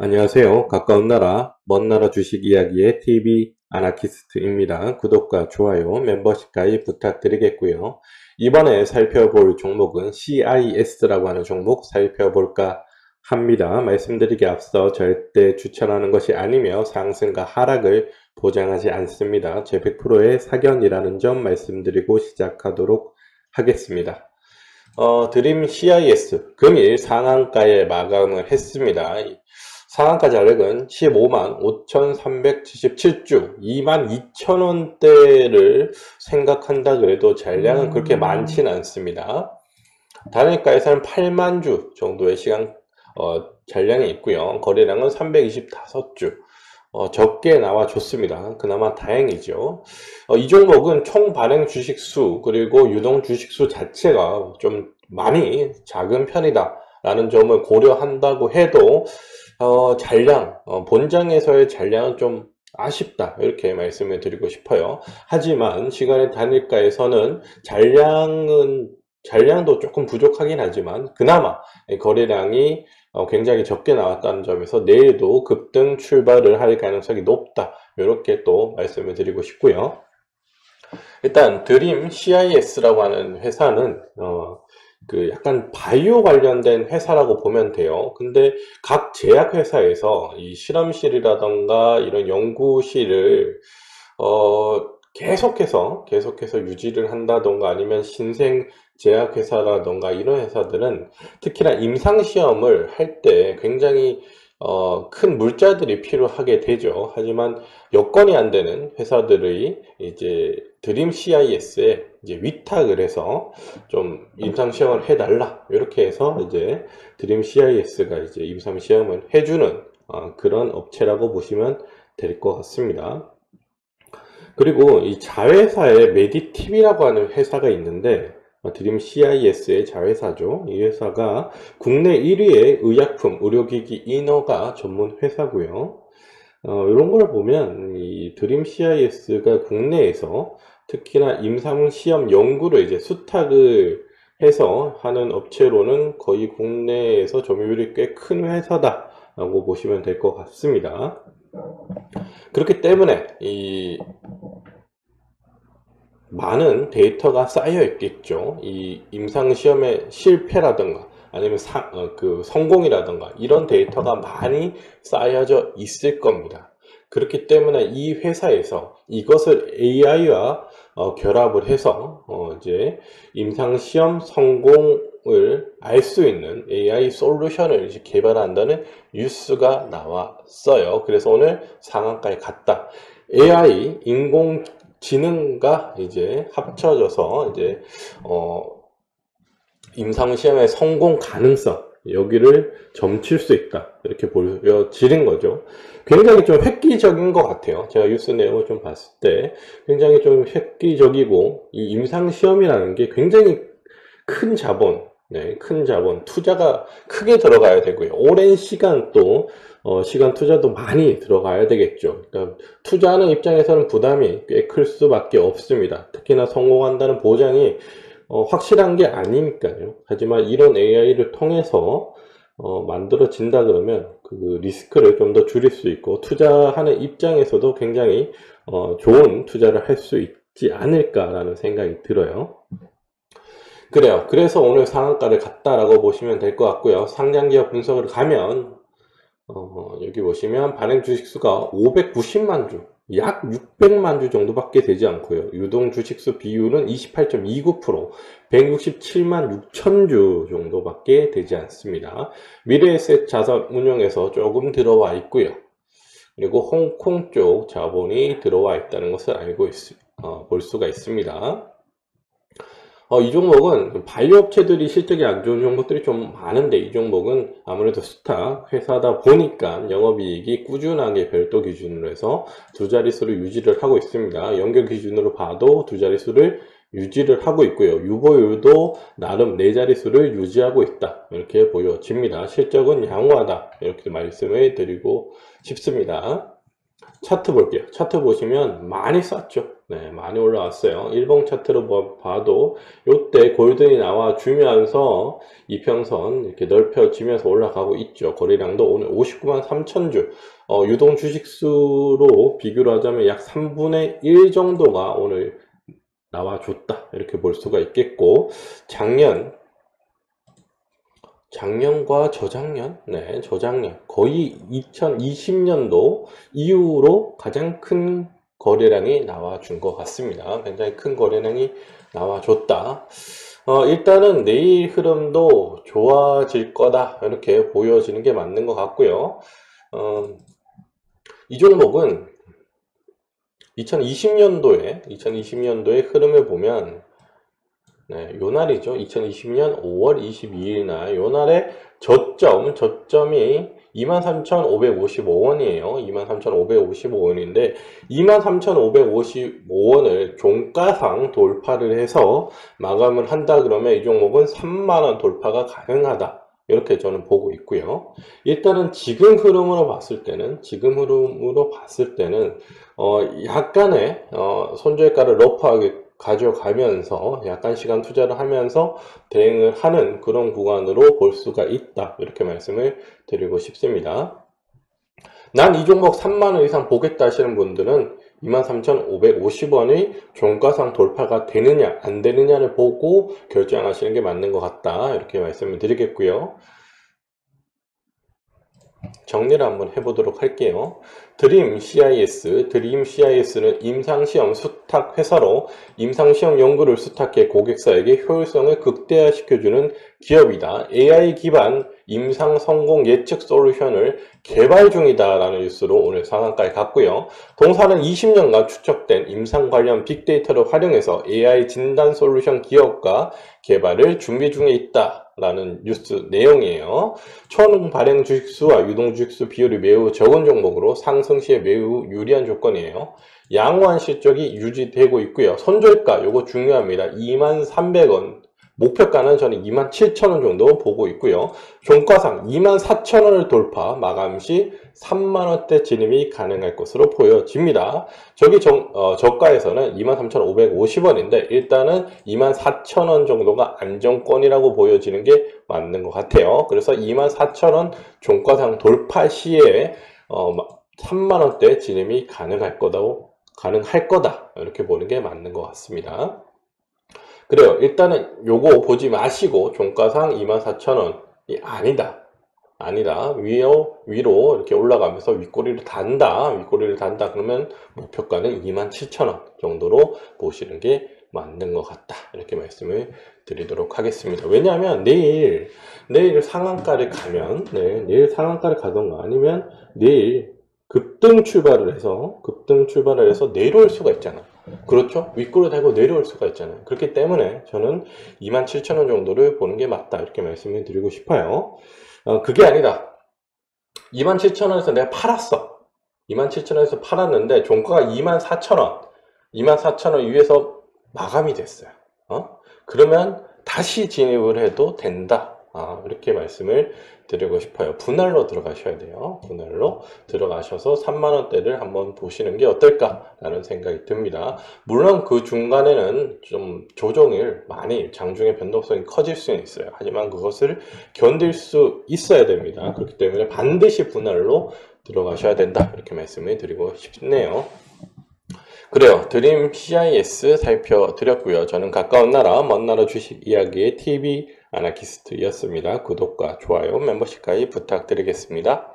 안녕하세요. 가까운 나라, 먼 나라 주식 이야기의 TV 아나키스트입니다. 구독과 좋아요, 멤버십 가입 부탁드리겠고요. 이번에 살펴볼 종목은 CIS라고 하는 종목 살펴볼까 합니다. 말씀드리기 앞서 절대 추천하는 것이 아니며 상승과 하락을 보장하지 않습니다. 제 100%의 사견이라는 점 말씀드리고 시작하도록 하겠습니다. 드림 CIS 금일 상한가에 마감을 했습니다. 상한가 자력은 15만 5,377주 22,000원대를 생각한다 그래도 잔량은 그렇게 많지는 않습니다. 단일가에서는 8만 주 정도의 시간 잔량이 있고요. 거래량은 325주 적게 나와줬습니다. 그나마 다행이죠. 이 종목은 총 발행 주식수 그리고 유동 주식수 자체가 좀 많이 작은 편이다 라는 점을 고려한다고 해도 잔량, 본장에서의 잔량은 좀 아쉽다 이렇게 말씀을 드리고 싶어요. 하지만 시간의 단일가에서는 잔량도 조금 부족하긴 하지만 그나마 거래량이 굉장히 적게 나왔다는 점에서 내일도 급등 출발을 할 가능성이 높다 이렇게 또 말씀을 드리고 싶고요. 일단 드림 CIS라고 하는 회사는 약간 바이오 관련된 회사라고 보면 돼요. 근데 각 제약회사에서 이 실험실이라던가 이런 연구실을 계속해서 유지를 한다던가 아니면 신생 제약회사라던가 이런 회사들은 특히나 임상시험을 할 때 굉장히 큰 물자들이 필요하게 되죠. 하지만 여건이 안 되는 회사들의 이제 드림 CIS에 이제 위탁을 해서 좀 임상시험을 해달라 이렇게 해서 이제 드림 CIS가 이제 임상시험을 해주는 그런 업체라고 보시면 될 것 같습니다. 그리고 이 자회사의 메디팁이라고 하는 회사가 있는데 드림 CIS의 자회사죠. 이 회사가 국내 1위의 의약품, 의료기기 인허가 전문 회사고요. 이런 걸 보면 이 드림 CIS가 국내에서 특히나 임상시험 연구를 이제 수탁을 해서 하는 업체로는 거의 국내에서 점유율이 꽤 큰 회사다라고 보시면 될 것 같습니다. 그렇기 때문에 이 많은 데이터가 쌓여 있겠죠. 이 임상시험의 실패라든가 아니면 성공이라든가 이런 데이터가 많이 쌓여져 있을 겁니다. 그렇기 때문에 이 회사에서 이것을 AI와 결합을 해서 이제 임상시험 성공을 알 수 있는 AI 솔루션을 이제 개발한다는 뉴스가 나왔어요. 그래서 오늘 상한가에 갔다. AI 인공지능과 이제 합쳐져서 이제 임상시험의 성공 가능성 여기를 점칠 수 있다 이렇게 보여지는 거죠. 굉장히 좀 획기적인 것 같아요. 제가 뉴스 내용을 좀 봤을 때 굉장히 좀 획기적이고 이 임상시험이라는 게 굉장히 큰 자본, 큰 자본, 투자가 크게 들어가야 되고요. 오랜 시간 또 시간 투자도 많이 들어가야 되겠죠. 그러니까 투자하는 입장에서는 부담이 꽤 클 수밖에 없습니다. 특히나 성공한다는 보장이 확실한 게 아니니까요. 하지만 이런 AI를 통해서 만들어진다 그러면 그 리스크를 좀 더 줄일 수 있고 투자하는 입장에서도 굉장히 좋은 투자를 할 수 있지 않을까라는 생각이 들어요. 그래요. 그래서 오늘 상한가를 갔다라고 보시면 될 것 같고요. 상장기업 분석을 가면 여기 보시면 발행 주식수가 590만 주, 약 600만 주 정도밖에 되지 않고요. 유동 주식수 비율은 28.29%, 167만 6천 주 정도밖에 되지 않습니다. 미래에셋 자산 운용에서 조금 들어와 있고요. 그리고 홍콩 쪽 자본이 들어와 있다는 것을 볼 수가 있습니다. 이 종목은 바이오 업체들이 실적이 안 좋은 종목들이 좀 많은데 이 종목은 아무래도 스타 회사다 보니까 영업이익이 꾸준하게 별도 기준으로 해서 두 자릿수를 유지를 하고 있습니다. 연결 기준으로 봐도 두 자릿수를 유지를 하고 있고요. 유보율도 나름 네 자릿수를 유지하고 있다 이렇게 보여집니다. 실적은 양호하다 이렇게 말씀을 드리고 싶습니다. 차트 볼게요. 차트 보시면 많이 쌌죠. 네, 많이 올라왔어요. 일봉 차트로 봐도 요때 골든이 나와주면서 이평선 이렇게 넓혀지면서 올라가고 있죠. 거래량도 오늘 59만 3천 주, 유동 주식수로 비교를 하자면 약 3분의 1 정도가 오늘 나와줬다. 이렇게 볼 수가 있겠고, 작년과 저작년, 네, 저작년, 거의 2020년도 이후로 가장 큰 거래량이 나와준 것 같습니다. 굉장히 큰 거래량이 나와줬다. 일단은 내일 흐름도 좋아질 거다. 이렇게 보여지는 게 맞는 것 같고요. 이 종목은 2020년도의 흐름을 보면, 네, 요 날이죠. 2020년 5월 22일 날, 요 날에 저점이 23,555원이에요. 23,555원인데, 23,555원을 종가상 돌파를 해서 마감을 한다 그러면 이 종목은 3만원 돌파가 가능하다. 이렇게 저는 보고 있고요. 일단은 지금 흐름으로 봤을 때는, 약간의, 손절가를 러프하게 가져가면서 약간 시간 투자를 하면서 대응을 하는 그런 구간으로 볼 수가 있다. 이렇게 말씀을 드리고 싶습니다. 난 이 종목 3만원 이상 보겠다 하시는 분들은 23,550원의 종가상 돌파가 되느냐 안 되느냐를 보고 결정하시는 게 맞는 것 같다. 이렇게 말씀을 드리겠고요. 정리를 한번 해보도록 할게요. 드림 CIS는 임상시험 수탁 회사로 임상시험 연구를 수탁해 고객사에게 효율성을 극대화시켜주는 기업이다. AI 기반 임상 성공 예측 솔루션을 개발 중이다 라는 뉴스로 오늘 상한가에 갔고요. 동사는 20년간 축적된 임상 관련 빅데이터를 활용해서 AI 진단 솔루션 기업과 개발을 준비 중에 있다 라는 뉴스 내용이에요. 총 발행 주식수와 유동 주식수 비율이 매우 적은 종목으로 상승 시에 매우 유리한 조건이에요. 양호한 실적이 유지되고 있고요. 손절가 요거 중요합니다. 23,300원. 목표가는 저는 27,000원 정도 보고 있고요. 종가상 24,000원을 돌파, 마감 시 3만원대 진입이 가능할 것으로 보여집니다. 저가에서는 23,550원인데 일단은 24,000원 정도가 안정권이라고 보여지는 게 맞는 것 같아요. 그래서 24,000원 종가상 돌파 시에 3만원대 진입이 가능할 거다. 이렇게 보는 게 맞는 것 같습니다. 그래요. 일단은 요거 보지 마시고 종가상 24,000원이 아니다. 위로 이렇게 올라가면서 윗꼬리를 단다. 그러면 목표가는 27,000원 정도로 보시는 게 맞는 것 같다. 이렇게 말씀을 드리도록 하겠습니다. 왜냐하면 내일 상한가를 가던가 아니면 내일 급등 출발을 해서 내려올 수가 있잖아요. 그렇죠? 윗골을 달고 내려올 수가 있잖아요. 그렇기 때문에 저는 27,000원 정도를 보는 게 맞다. 이렇게 말씀을 드리고 싶어요. 그게 아니다. 27,000원에서 내가 팔았어. 27,000원에서 팔았는데 종가가 24,000원. 24,000원 위에서 마감이 됐어요. 그러면 다시 진입을 해도 된다. 이렇게 말씀을 드리고 싶어요. 분할로 들어가셔야 돼요. 분할로 들어가셔서 3만원대를 한번 보시는 게 어떨까라는 생각이 듭니다. 물론 그 중간에는 좀 조정을 많이 장중의 변동성이 커질 수는 있어요. 하지만 그것을 견딜 수 있어야 됩니다. 그렇기 때문에 반드시 분할로 들어가셔야 된다. 이렇게 말씀을 드리고 싶네요. 그래요. 드림 CIS 살펴드렸고요. 저는 가까운 나라, 먼 나라 주식 이야기의 TV 아나키스트였습니다. 구독과 좋아요, 멤버십 가입 부탁드리겠습니다.